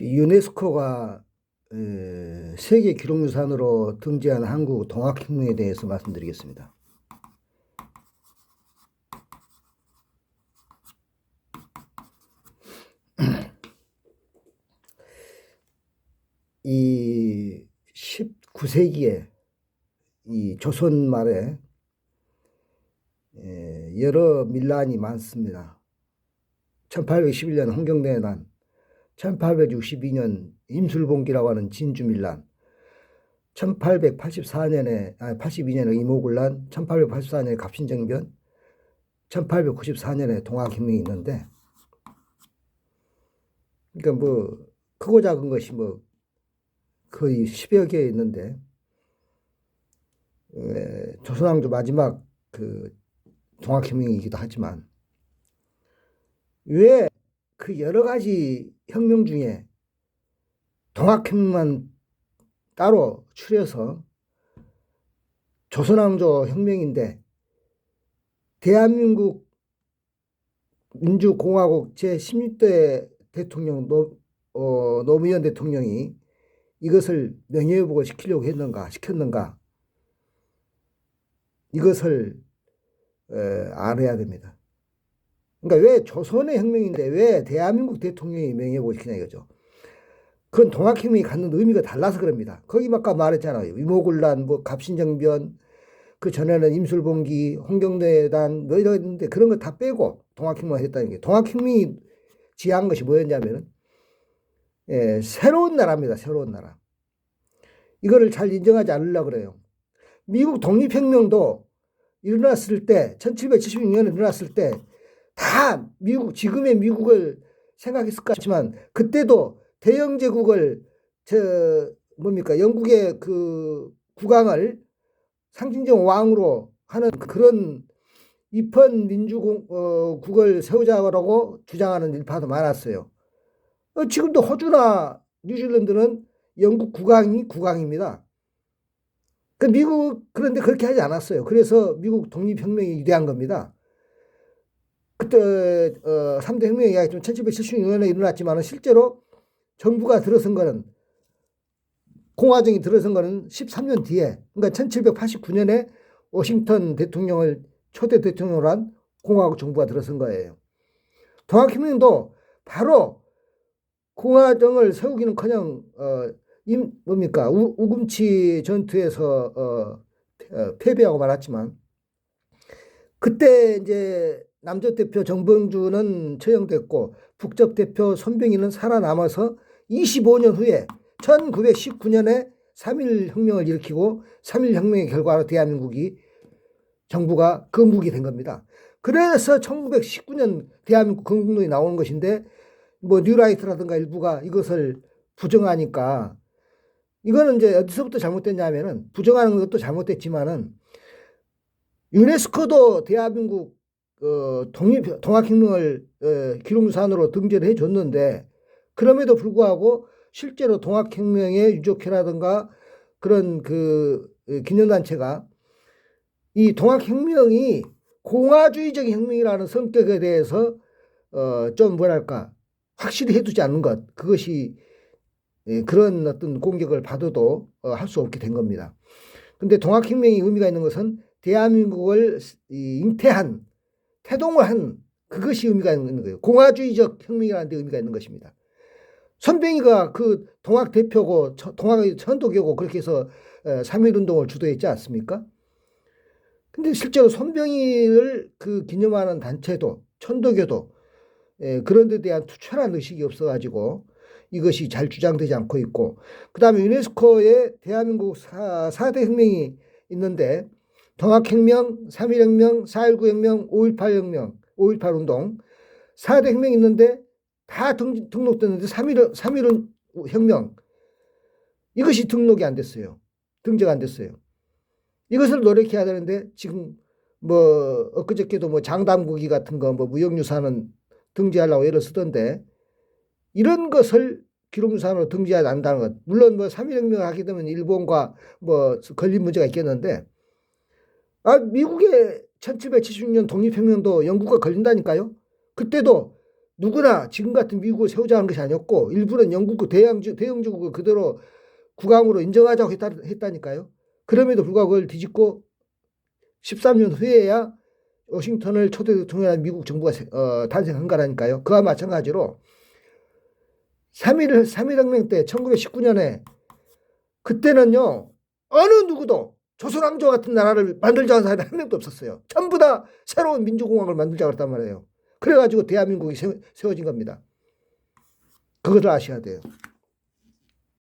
유네스코가 세계 기록유산으로 등재한 한국 동학혁명에 대해서 말씀드리겠습니다. 이 19세기에 이 조선 말에 여러 밀란이 많습니다. 1811년 홍경대난, 1862년 임술봉기라고 하는 진주밀란, 82년에 이모군란, 1884년에 갑신정변, 1894년에 동학혁명이 있는데, 그러니까 뭐 크고 작은 것이 뭐 거의 10여 개 있는데, 조선왕조 마지막 그 동학혁명이기도 하지만, 왜 그 여러 가지 혁명 중에 동학혁명만 따로 추려서 조선왕조 혁명인데 대한민국 민주공화국 제16대 대통령 노무현 대통령이 이것을 명예회복을 시키려고 시켰는가 이것을 알아야 됩니다. 그러니까 왜 조선의 혁명인데 왜 대한민국 대통령이 명예회복을 시키냐 이거죠. 그건 동학혁명이 갖는 의미가 달라서 그럽니다. 거기 아까 말했잖아요. 이모군란, 뭐 갑신정변, 그 전에는 임술봉기, 홍경대단 뭐 이랬는데 그런 거 다 빼고 동학혁명을 했다는 게, 동학혁명이 지향한 것이 뭐였냐면은 새로운 나라입니다. 새로운 나라. 이거를 잘 인정하지 않으려고 그래요. 미국 독립혁명도 일어났을 때 1776년에 일어났을 때 다 지금의 미국을 생각했을 것 같지만 그때도 대영 제국을 영국의 그 국왕을 상징적 왕으로 하는 그런 입헌 민주국을 세우자고 주장하는 일파도 많았어요. 지금도 호주나 뉴질랜드는 영국 국왕입니다. 그런데 그렇게 하지 않았어요. 그래서 미국 독립혁명이 위대한 겁니다. 그때 3대 혁명이 이야기했지만 1776년에 일어났지만 실제로 정부가 들어선 거는, 공화정이 들어선 거는 13년 뒤에, 그러니까 1789년에 워싱턴 대통령을 초대 대통령으로 한 공화국 정부가 들어선 거예요. 동학혁명도 바로 공화정을 세우기는커녕 우금치 전투에서 패배하고 말았지만, 그때 이제 남쪽 대표 정봉주는 처형됐고 북쪽 대표 손병희는 살아남아서 25년 후에 1919년에 3.1혁명을 일으키고 3.1혁명의 결과로 대한민국이 정부가 건국이 된 겁니다. 그래서 1919년 대한민국 건국론이 나오는 것인데, 뭐 뉴라이트라든가 일부가 이것을 부정하니까, 이거는 이제 어디서부터 잘못됐냐면은, 부정하는 것도 잘못됐지만은 유네스코도 대한민국 동학혁명을 기록유산으로 등재를 해줬는데, 그럼에도 불구하고 실제로 동학혁명의 유족회라든가 그런 그 기념단체가 이 동학혁명이 공화주의적인 혁명이라는 성격에 대해서 좀 뭐랄까 확실히 해두지 않는 것, 그것이 그런 어떤 공격을 받아도 할 수 없게 된 겁니다. 근데 동학혁명이 의미가 있는 것은 대한민국을 태동을 한, 그것이 의미가 있는 거예요. 공화주의적 혁명이라는 데 의미가 있는 것입니다. 손병희가 그 동학 대표고 동학의 선도교고 그렇게 해서 3.1운동을 주도했지 않습니까? 근데 실제로 손병희를 그 기념하는 단체도 천도교도 그런 데 대한 투철한 의식이 없어가지고 이것이 잘 주장되지 않고 있고, 그 다음에 유네스코에 대한민국 4대 혁명이 있는데 동학혁명, 3.1혁명, 4.19혁명, 5.18혁명, 5.18운동 4대 혁명이 있는데 다 등록됐는데 3.1 혁명 이것이 등록이 안 됐어요. 등재가 안 됐어요. 이것을 노력해야 되는데 지금 뭐 엊그저께도 뭐 장담국이 같은 거 뭐 무형유산은 등재하려고 애를 쓰던데, 이런 것을 기록유산으로 등재하지 않는다는 것. 물론 뭐 3.1혁명을 하게 되면 일본과 뭐 걸린 문제가 있겠는데, 미국의 1776년 독립혁명도 영국과 걸린다니까요. 그때도 누구나 지금 같은 미국을 세우자는 것이 아니었고 일부는 영국 대영주국을 그대로 국왕으로 인정하자고 했다니까요. 그럼에도 불구하고 그걸 뒤집고 13년 후에야 워싱턴을 초대 대통령한 미국 정부가 탄생한 거라니까요. 그와 마찬가지로 3.1혁명 때 1919년에 그때는요. 어느 누구도 조선왕조 같은 나라를 만들자는 사람이 한 명도 없었어요. 전부 다 새로운 민주공화국을 만들자고 했단 말이에요. 그래가지고 대한민국이 세워진 겁니다. 그것을 아셔야 돼요.